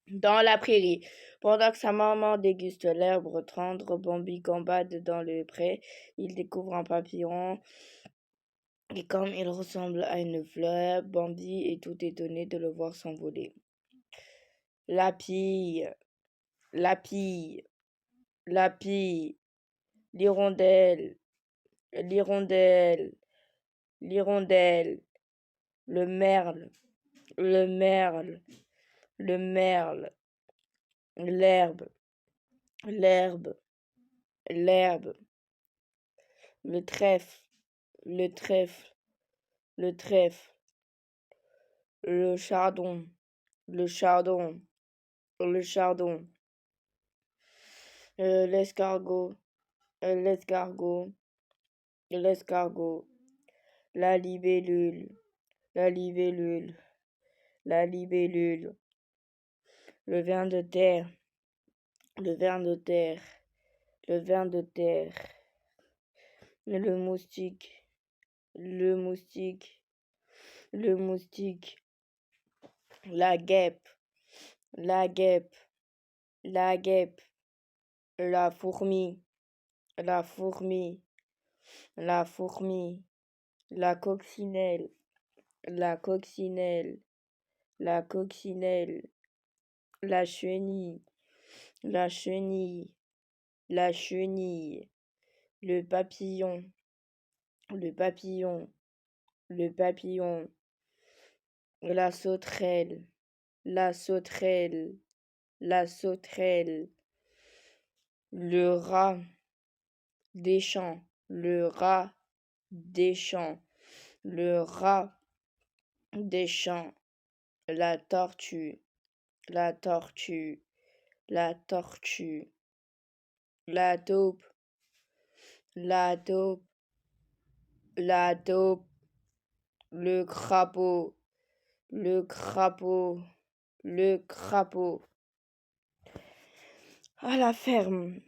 Dans la prairie, pendant que sa maman déguste l'herbe tendre, Bambi gambade dans le pré. Il découvre un papillon et comme il ressemble à une fleur, Bambi est tout étonné de le voir s'envoler. La pie, la pie, la pie, l'hirondelle, l'hirondelle, l'hirondelle, le merle, le merle, le merle, l'herbe, l'herbe, l'herbe, le trèfle, le trèfle, le trèfle, le chardon, le chardon, le chardon, l'escargot, l'escargot, l'escargot, la libellule, la libellule, la libellule, le ver de terre, le ver de terre, le ver de terre, le moustique, le moustique, le moustique, la guêpe, la guêpe, la guêpe, la fourmi, la fourmi, la fourmi, la coccinelle, la coccinelle, la coccinelle, la chenille, la chenille, la chenille, le papillon, le papillon, le papillon, la sauterelle, la sauterelle, la sauterelle, le rat des champs, le rat des champs, le rat des champs, la tortue, la tortue, la tortue, la taupe, la taupe, la taupe, le crapaud, le crapaud, le crapaud. À la ferme.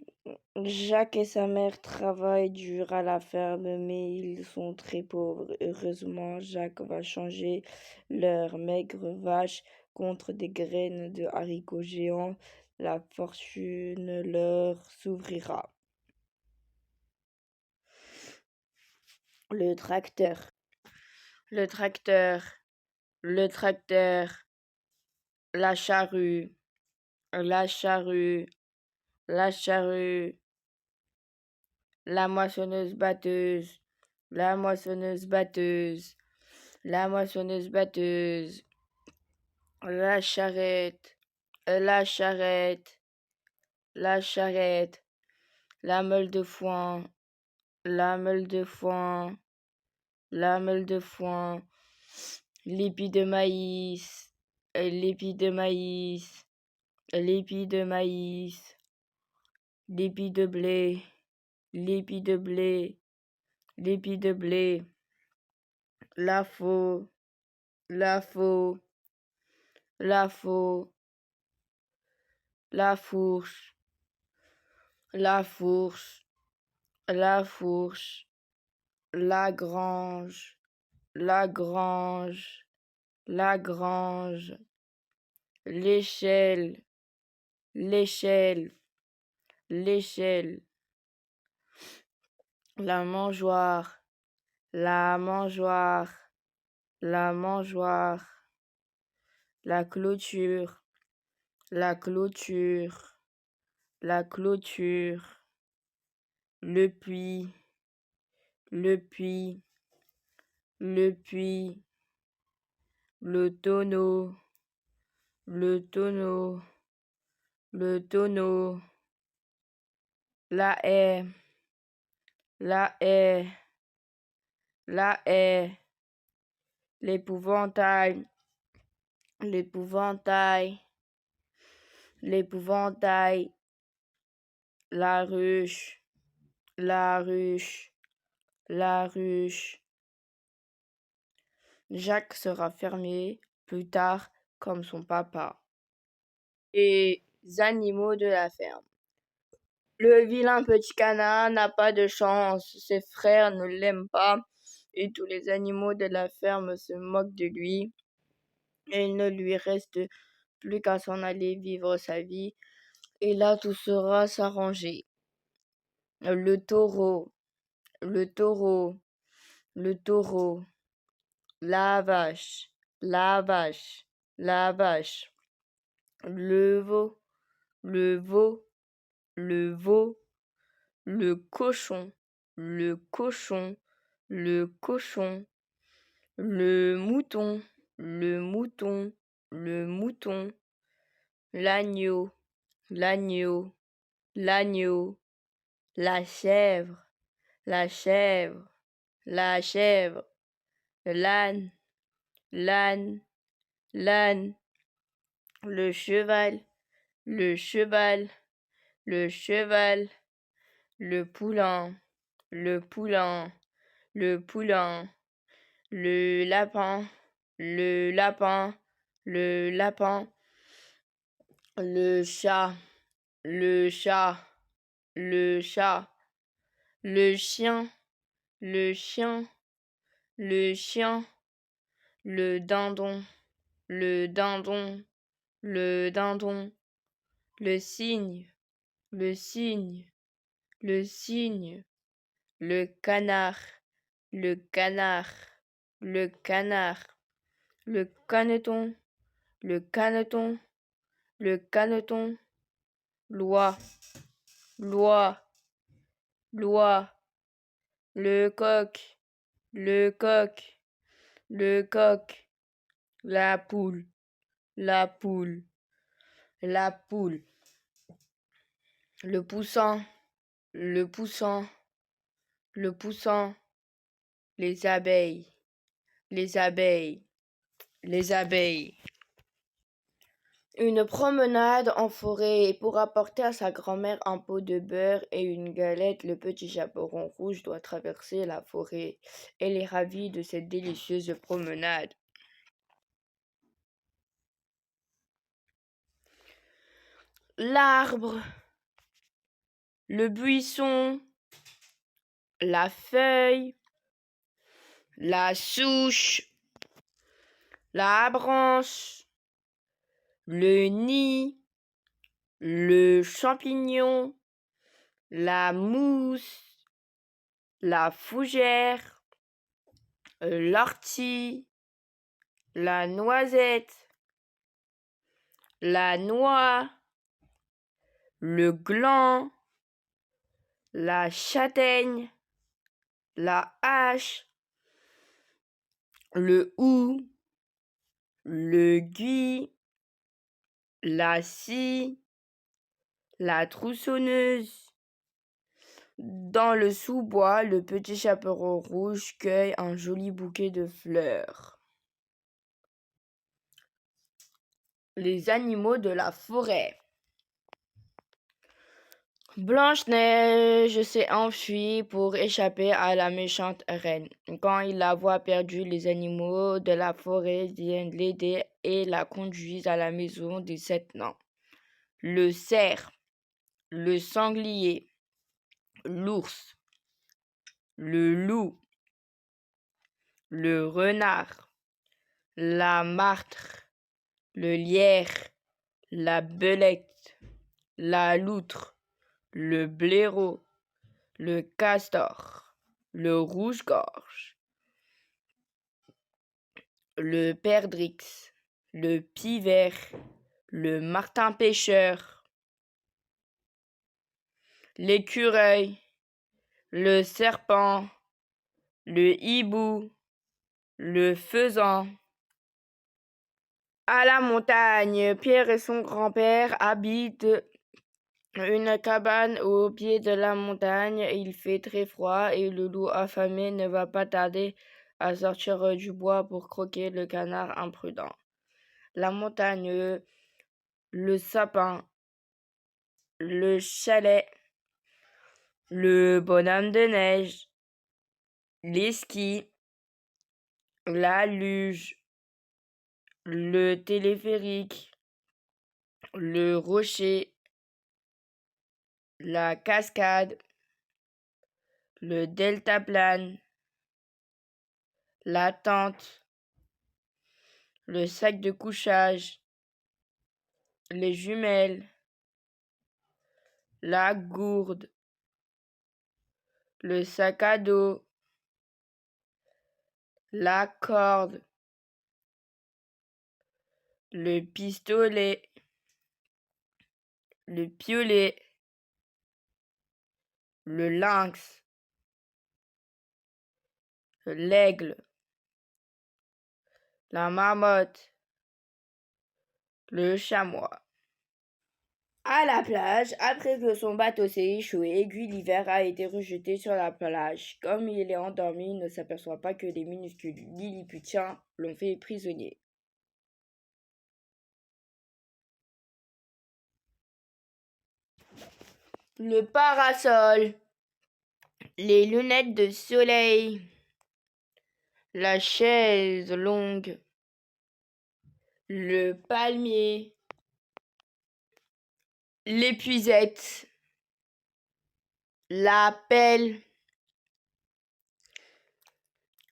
Jacques et sa mère travaillent dur à la ferme, mais ils sont très pauvres. Heureusement, Jacques va changer leur maigre vache contre des graines de haricots géants. La fortune leur s'ouvrira. Le tracteur, le tracteur, le tracteur, la charrue, la charrue, la charrue, la moissonneuse batteuse, la moissonneuse batteuse, la moissonneuse batteuse, la charrette, la charrette, la charrette, la meule de foin, la meule de foin, la meule de foin, l'épi de maïs, l'épi de maïs, l'épi de maïs, l'épi de blé, l'épi de blé, l'épi de blé, la faux, la faux, la faux, la fourche, la fourche, la fourche, la grange, la grange, la grange, l'échelle, l'échelle, l'échelle, la mangeoire, la mangeoire, la mangeoire, la clôture, la clôture, la clôture, le puits, le puits, le puits, le tonneau, le tonneau, le tonneau, la haie, la haie, la haie, l'épouvantail, l'épouvantail, l'épouvantail, la ruche, la ruche, la ruche. Jacques sera fermier plus tard comme son papa. Les animaux de la ferme. Le vilain petit canard n'a pas de chance, ses frères ne l'aiment pas et tous les animaux de la ferme se moquent de lui. Et il ne lui reste plus qu'à s'en aller vivre sa vie, et là tout sera s'arranger. Le taureau, le taureau, le taureau, la vache, la vache, la vache, le veau, le veau, le veau, le cochon, le cochon, le cochon, le mouton, le mouton, le mouton, l'agneau, l'agneau, l'agneau, la chèvre, la chèvre, la chèvre, l'âne, l'âne, l'âne, le cheval, le cheval, le cheval, le poulain, le poulain, le poulain, le lapin, le lapin, le lapin, le chat, le chat, le chat, le chien, le chien, le chien, le dindon, le dindon, le dindon, le cygne, le cygne, le cygne, le canard, le canard, le canard, le caneton, le caneton, le caneton, l'oie, l'oie, l'oie, le coq, le coq, le coq, la poule, la poule, la poule, le poussin, le poussin, le poussin, les abeilles, les abeilles, les abeilles. Une promenade en forêt, et pour apporter à sa grand-mère un pot de beurre et une galette, le petit chaperon rouge doit traverser la forêt. Elle est ravie de cette délicieuse promenade. L'arbre, le buisson, la feuille, la souche, la branche, le nid, le champignon, la mousse, la fougère, l'ortie, la noisette, la noix, le gland, la châtaigne, la hache, le hou, le gui, la scie, la tronçonneuse. Dans le sous-bois, le petit chaperon rouge cueille un joli bouquet de fleurs. Les animaux de la forêt. Blanche-Neige s'est enfuie pour échapper à la méchante reine. Quand ils la voient perdue, les animaux de la forêt viennent l'aider et la conduisent à la maison des 7 nains. Le cerf, le sanglier, l'ours, le loup, le renard, la martre, le lierre, la belette, la loutre, le blaireau, le castor, le rouge-gorge, le perdrix, le pivert, le martin-pêcheur, l'écureuil, le serpent, le hibou, le faisan. À la montagne, Pierre et son grand-père habitent une cabane au pied de la montagne. Il fait très froid et le loup affamé ne va pas tarder à sortir du bois pour croquer le canard imprudent. La montagne, le sapin, le chalet, le bonhomme de neige, les skis, la luge, le téléphérique, le rocher, la cascade, le deltaplane, la tente, le sac de couchage, les jumelles, la gourde, le sac à dos, la corde, le pistolet, le piolet, le lynx, l'aigle, la marmotte, le chamois. À la plage, après que son bateau s'est échoué, Gulliver a été rejeté sur la plage. Comme il est endormi, il ne s'aperçoit pas que les minuscules Lilliputiens l'ont fait prisonnier. Le parasol, les lunettes de soleil, la chaise longue, le palmier, l'épuisette, la pelle,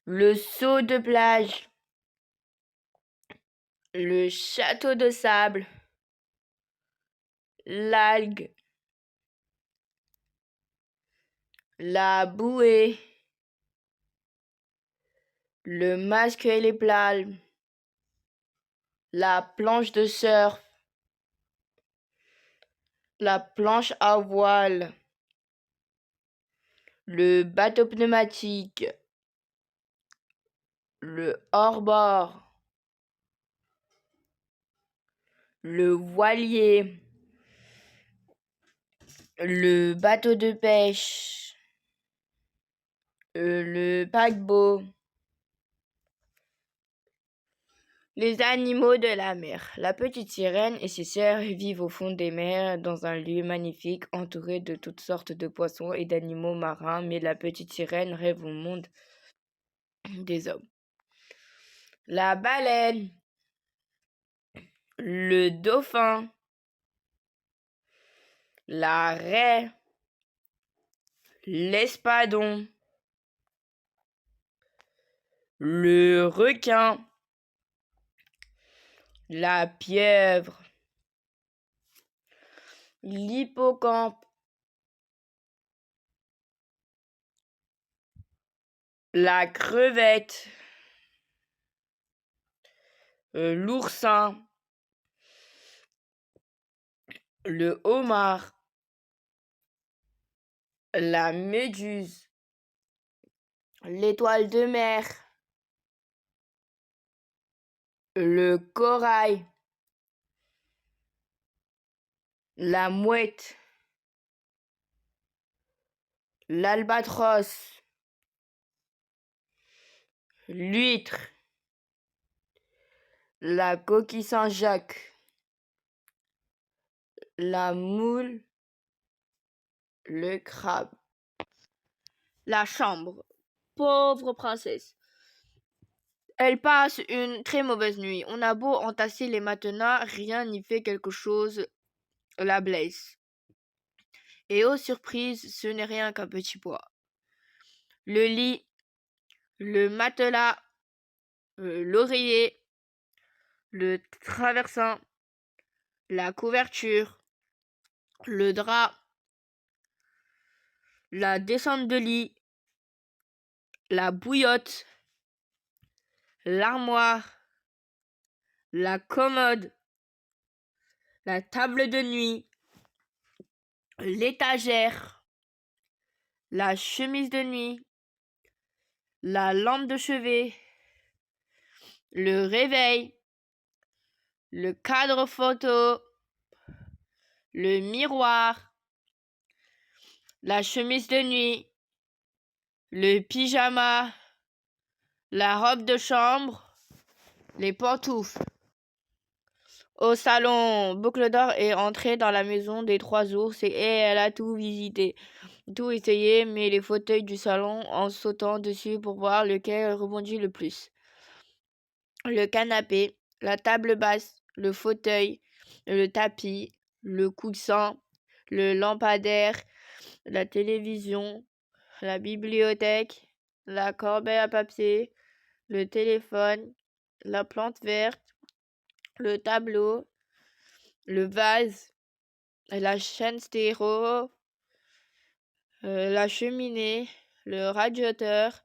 le seau de plage, le château de sable, l'algue, la bouée, le masque et les palmes, la planche de surf, la planche à voile, le bateau pneumatique, le hors-bord, le voilier, le bateau de pêche, le paquebot, les animaux de la mer. La petite sirène et ses sœurs vivent au fond des mers dans un lieu magnifique entouré de toutes sortes de poissons et d'animaux marins, mais la petite sirène rêve au monde des hommes. La baleine, le dauphin, la raie, l'espadon, le requin, la pieuvre, l'hippocampe, la crevette, l'oursin, le homard, la méduse, l'étoile de mer, le corail, la mouette, l'albatros, l'huître, la coquille Saint-Jacques, la moule, le crabe. La chambre. Pauvre princesse. Elle passe une très mauvaise nuit. On a beau entasser les matelas, rien n'y fait quelque chose la blesse. Et oh surprise, ce n'est rien qu'un petit pois. Le lit, le matelas, l'oreiller, le traversin, la couverture, le drap, la descente de lit, la bouillotte, l'armoire, la commode, la table de nuit, l'étagère, la chemise de nuit, la lampe de chevet, le réveil, le cadre photo, le miroir, la chemise de nuit, le pyjama, la robe de chambre, les pantoufles. Au salon, Boucle d'Or est entrée dans la maison des 3 ours et elle a tout visité, tout essayé, mais les fauteuils du salon en sautant dessus pour voir lequel rebondit le plus. Le canapé, la table basse, le fauteuil, le tapis, le coussin, le lampadaire, la télévision, la bibliothèque, la corbeille à papier, le téléphone, la plante verte, le tableau, le vase, la chaîne stéréo, la cheminée, le radiateur,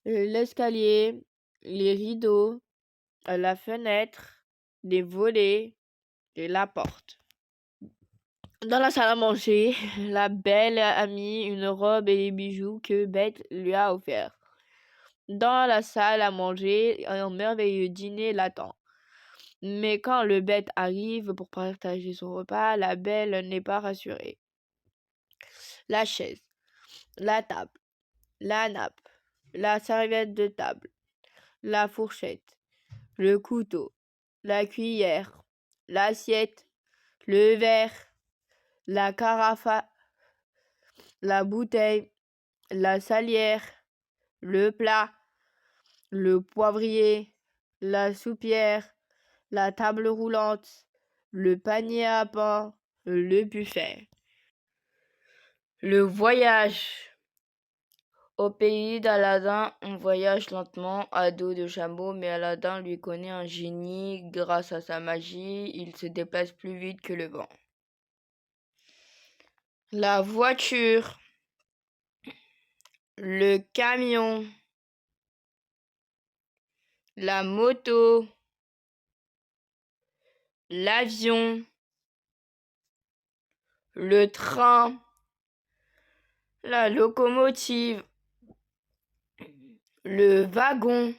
l'escalier, les rideaux, la fenêtre, les volets et la porte. Dans la salle à manger, la belle a mis une robe et les bijoux que Bette lui a offerts. Dans la salle à manger, un merveilleux dîner l'attend. Mais quand le Bête arrive pour partager son repas, la belle n'est pas rassurée. La chaise, la table, la nappe, la serviette de table, la fourchette, le couteau, la cuillère, l'assiette, le verre, la carafe, la bouteille, la salière, le plat, le poivrier, la soupière, la table roulante, le panier à pain, le buffet. Le voyage. Au pays d'Aladin, on voyage lentement à dos de chameau, mais Aladin lui connaît un génie. Grâce à sa magie, il se déplace plus vite que le vent. La voiture, le camion, la moto, l'avion, le train, la locomotive, le wagon,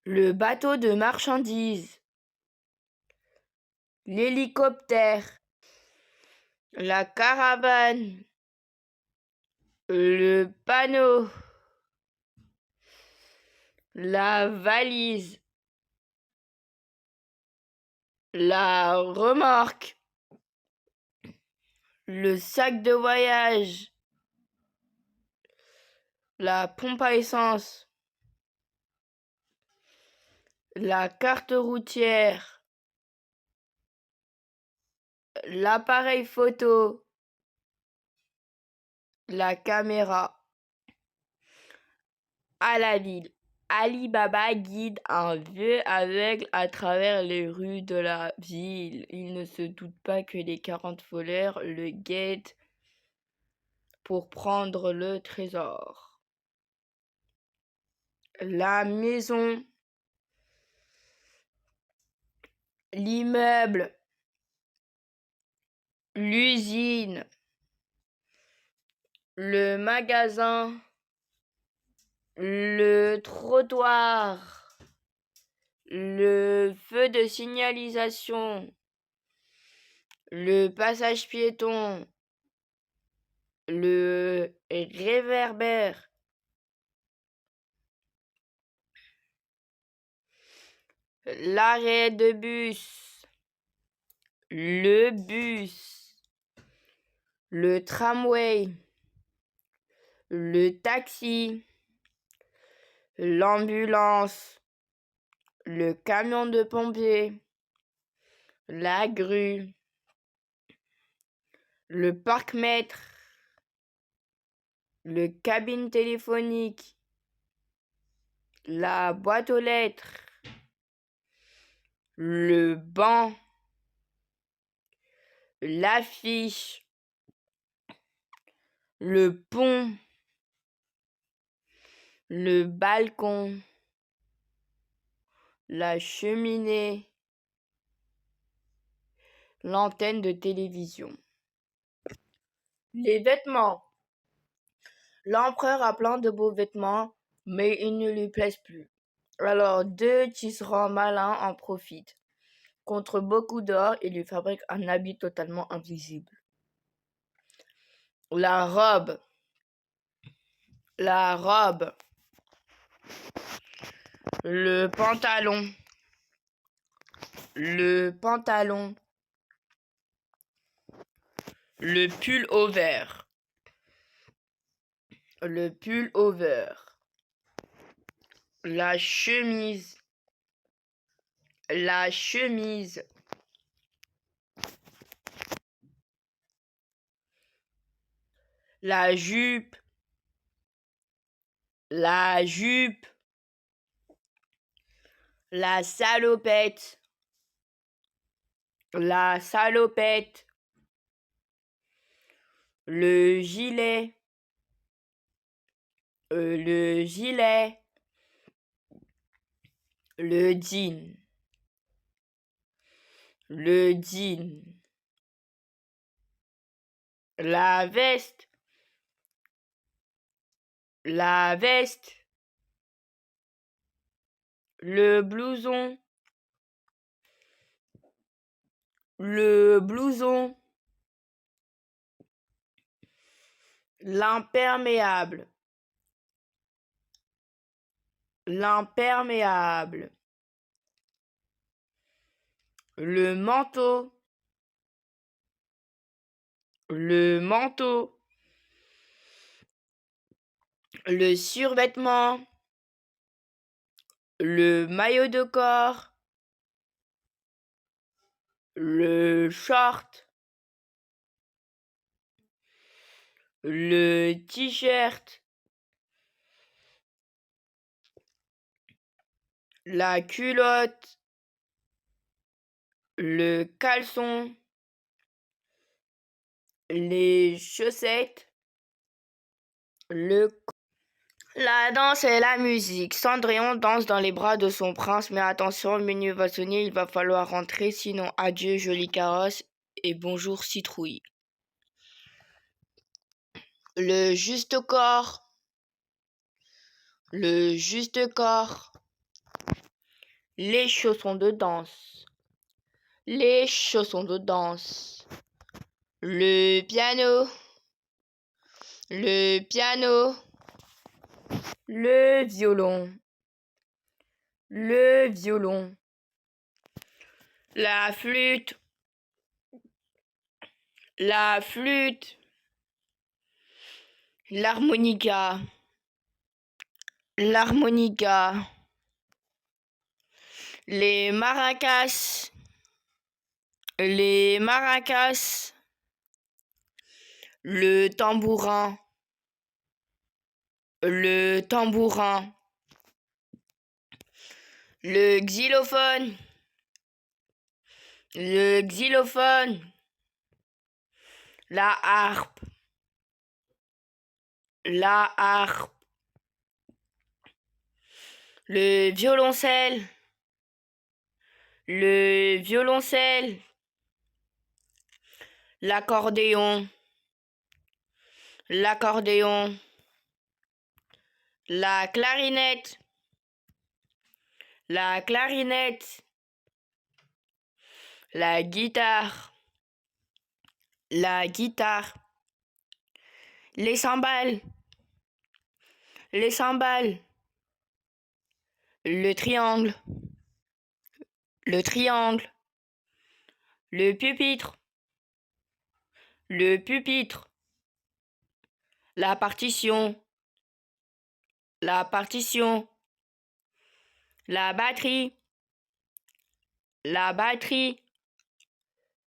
le bateau de marchandises, l'hélicoptère, la caravane, le panneau, la valise, la remorque, le sac de voyage, la pompe à essence, la carte routière, l'appareil photo, la caméra. À la ville, Ali Baba guide un vieux aveugle à travers les rues de la ville. Il ne se doute pas que les 40 voleurs le guettent pour prendre le trésor. La maison, l'immeuble, l'usine, le magasin, le trottoir, le feu de signalisation, le passage piéton, le réverbère, l'arrêt de bus, le bus, le tramway, le taxi, l'ambulance, le camion de pompiers, la grue, le parc-mètre, le cabine téléphonique, la boîte aux lettres, le banc, l'affiche, le pont, le balcon, la cheminée, l'antenne de télévision. Les vêtements. L'empereur a plein de beaux vêtements, mais ils ne lui plaisent plus. Alors deux tisserands malins en profitent. Contre beaucoup d'or, ils lui fabriquent un habit totalement invisible. La robe. La robe. Le pantalon. Le pantalon. Le pull over. Le pull over. La chemise. La chemise. La jupe. La jupe. La salopette. la salopette, le gilet, le gilet, le jean, le jean, la veste, la veste, le blouson, le blouson, l'imperméable, l'imperméable, le manteau, le manteau, le survêtement, le maillot de corps, le short, le t-shirt, la culotte, le caleçon, les chaussettes, La danse et la musique. Cendrillon danse dans les bras de son prince, mais attention, le minuit va sonner, il va falloir rentrer, sinon adieu jolie carrosse et bonjour citrouille. Le juste corps, le juste corps, les chaussons de danse, les chaussons de danse, le piano, le piano, le violon, le violon, la flûte, la flûte, l'harmonica, l'harmonica, les maracas, les maracas, le tambourin, le tambourin, le xylophone, le xylophone, la harpe, la harpe, le violoncelle, le violoncelle, l'accordéon, l'accordéon, la clarinette, la clarinette, la guitare, la guitare, les cymbales, les cymbales, le triangle, le triangle, le pupitre, le pupitre, la partition, la partition, la batterie, la batterie,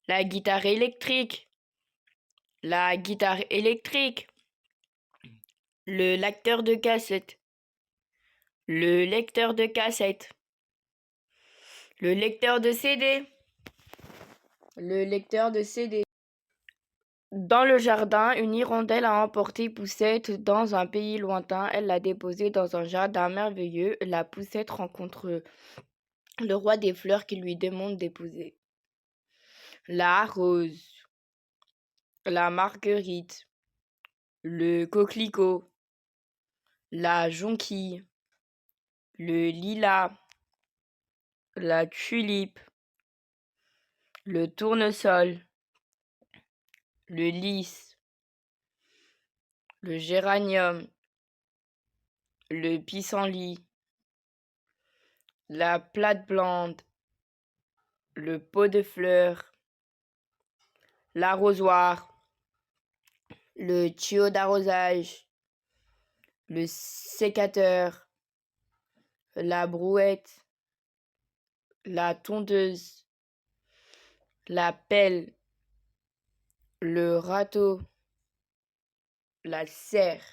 la guitare électrique, la guitare électrique, le lecteur de cassette, le lecteur de cassette, le lecteur de CD, le lecteur de CD. Dans le jardin, une hirondelle a emporté Poussette dans un pays lointain. Elle l'a déposée dans un jardin merveilleux. La Poussette rencontre le roi des fleurs qui lui demande d'épouser la rose, la marguerite, le coquelicot, la jonquille, le lilas, la tulipe, le tournesol, le lys, le géranium, le pissenlit, la plate-blande, le pot de fleurs, l'arrosoir, le tuyau d'arrosage, le sécateur, la brouette, la tondeuse, la pelle, le râteau, la serre.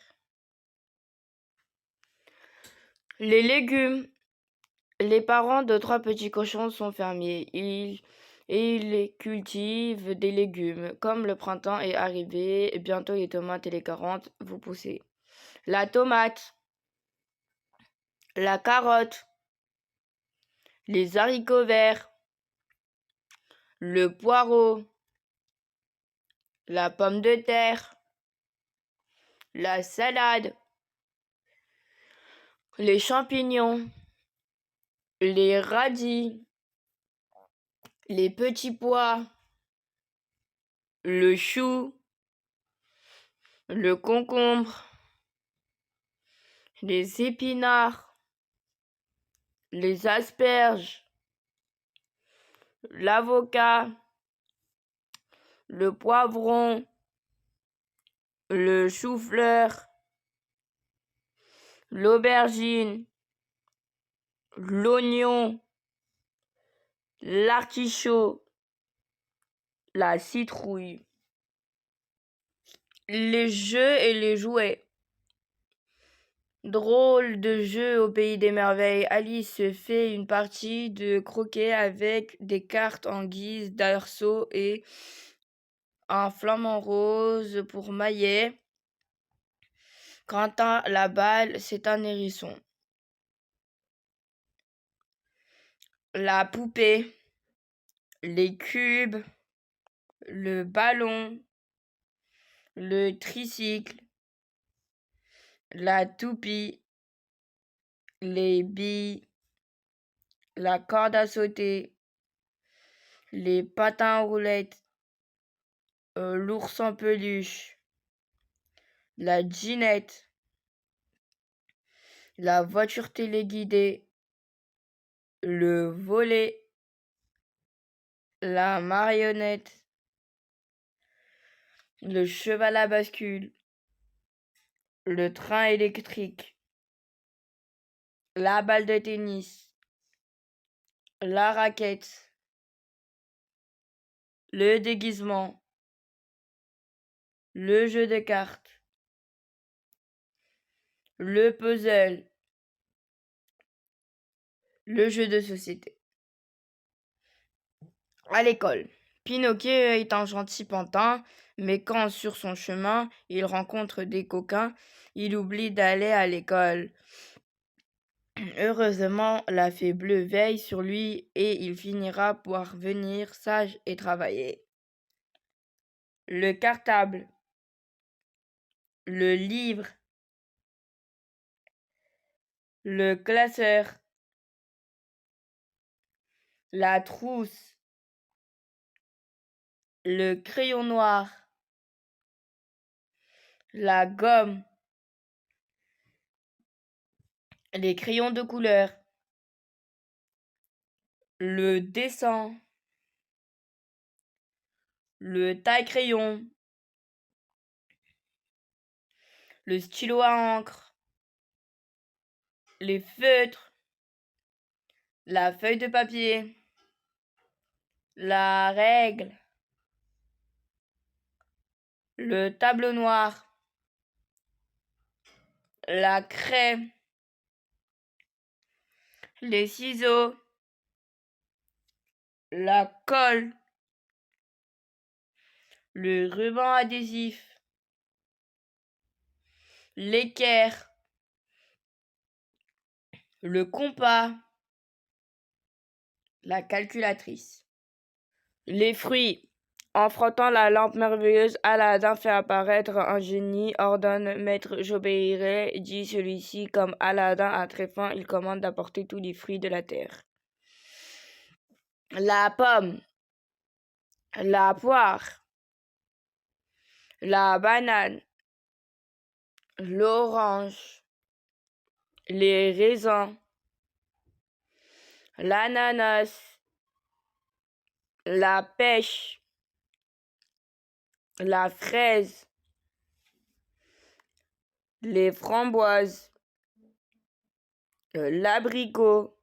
Les légumes. Les parents de trois petits cochons sont fermiers. Ils et il cultive des légumes. Comme le printemps est arrivé, bientôt les tomates et les carottes vont pousser. La tomate, la carotte, les haricots verts, le poireau, la pomme de terre, la salade, les champignons, les radis, les petits pois, le chou, le concombre, les épinards, les asperges, l'avocat, le poivron, le chou-fleur, l'aubergine, l'oignon, l'artichaut, la citrouille. Les jeux et les jouets. Drôle de jeu au pays des merveilles. Alice se fait une partie de croquet avec des cartes en guise d'arceau et un flamant rose pour maillet. Quentin, la balle, c'est un hérisson. La poupée, les cubes, le ballon, le tricycle, la toupie, les billes, la corde à sauter, les patins à roulettes, l'ours en peluche, la ginette, la voiture téléguidée, le volet, la marionnette, le cheval à bascule, le train électrique, la balle de tennis, la raquette, le déguisement, le jeu de cartes, le puzzle, le jeu de société. À l'école, Pinocchio est un gentil pantin, mais quand sur son chemin il rencontre des coquins, il oublie d'aller à l'école. Heureusement, la fée bleue veille sur lui et il finira par venir sage et travailler. Le cartable, le livre, le classeur, la trousse, le crayon noir, la gomme, les crayons de couleur, le dessin, le taille-crayon, le stylo à encre, les feutres, la feuille de papier, la règle, le tableau noir, la craie, les ciseaux, la colle, le ruban adhésif, l'équerre, le compas, la calculatrice. Les fruits. En frottant la lampe merveilleuse, Aladdin fait apparaître un génie, ordonne Maître j'obéirai, dit celui-ci. Comme Aladdin a très faim, il commande d'apporter tous les fruits de la terre. La pomme, la poire, la banane, l'orange, les raisins, l'ananas, la pêche, la fraise, les framboises, l'abricot,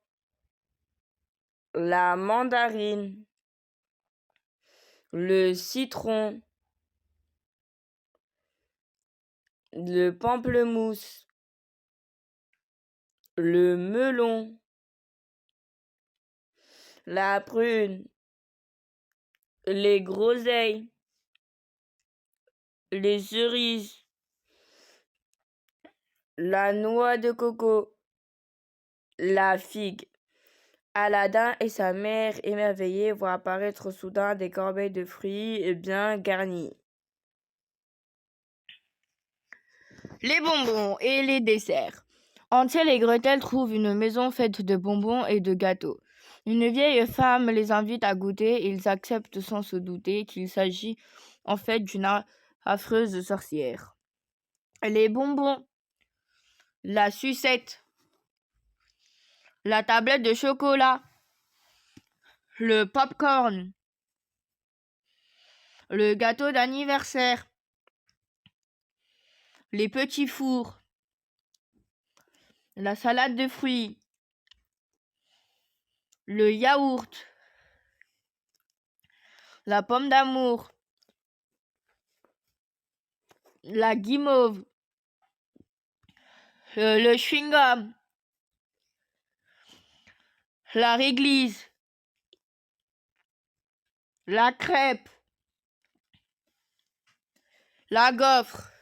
la mandarine, le citron, le pamplemousse, le melon, la prune, les groseilles, les cerises, la noix de coco, la figue. Aladin et sa mère, émerveillés, voient apparaître soudain des corbeilles de fruits bien garnis. Les bonbons et les desserts. Hansel et Gretel trouvent une maison faite de bonbons et de gâteaux. Une vieille femme les invite à goûter et ils acceptent sans se douter qu'il s'agit en fait d'une affreuse sorcière. Les bonbons, la sucette, la tablette de chocolat, le popcorn, le gâteau d'anniversaire, les petits fours, la salade de fruits, le yaourt, la pomme d'amour, la guimauve, le chewing-gum, la réglisse, la crêpe, la gaufre,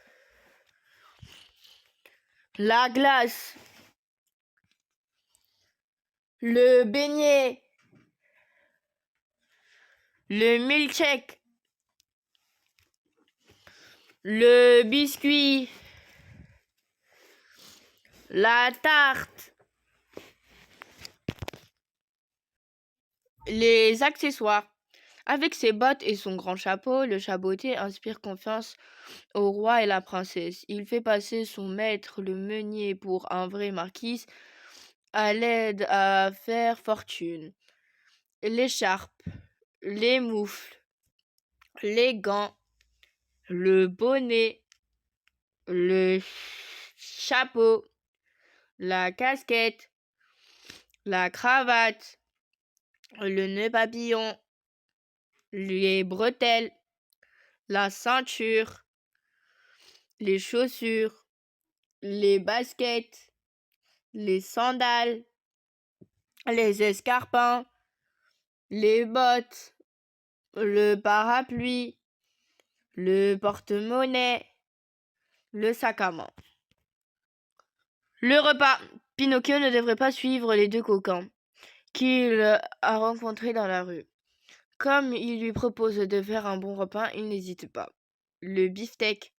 la glace, le beignet, le milkshake, le biscuit, la tarte, les accessoires. Avec ses bottes et son grand chapeau, le chabotier inspire confiance au roi et la princesse. Il fait passer son maître, le meunier, pour un vrai marquis, à l'aide à faire fortune. L'écharpe, les moufles, les gants, le bonnet, le chapeau, la casquette, la cravate, le nœud papillon, les bretelles, la ceinture, les chaussures, les baskets, les sandales, les escarpins, les bottes, le parapluie, le porte-monnaie, le sac à main. Le repas. Pinocchio ne devrait pas suivre les deux coquins qu'il a rencontrés dans la rue. Comme il lui propose de faire un bon repas, il n'hésite pas. Le beefsteak,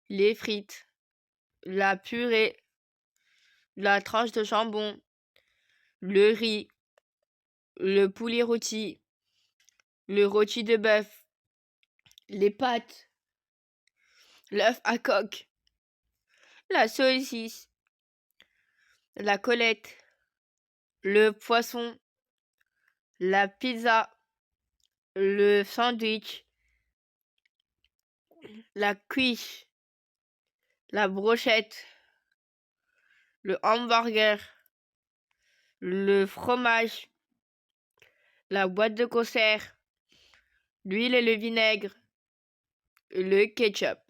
les frites, la purée, la tranche de jambon, le riz, le poulet rôti, le rôti de bœuf, les pâtes, l'œuf à coque, la saucisse, la côtelette, le poisson, la pizza, le sandwich, la quiche, la brochette, le hamburger, le fromage, la boîte de concert, l'huile et le vinaigre, le ketchup.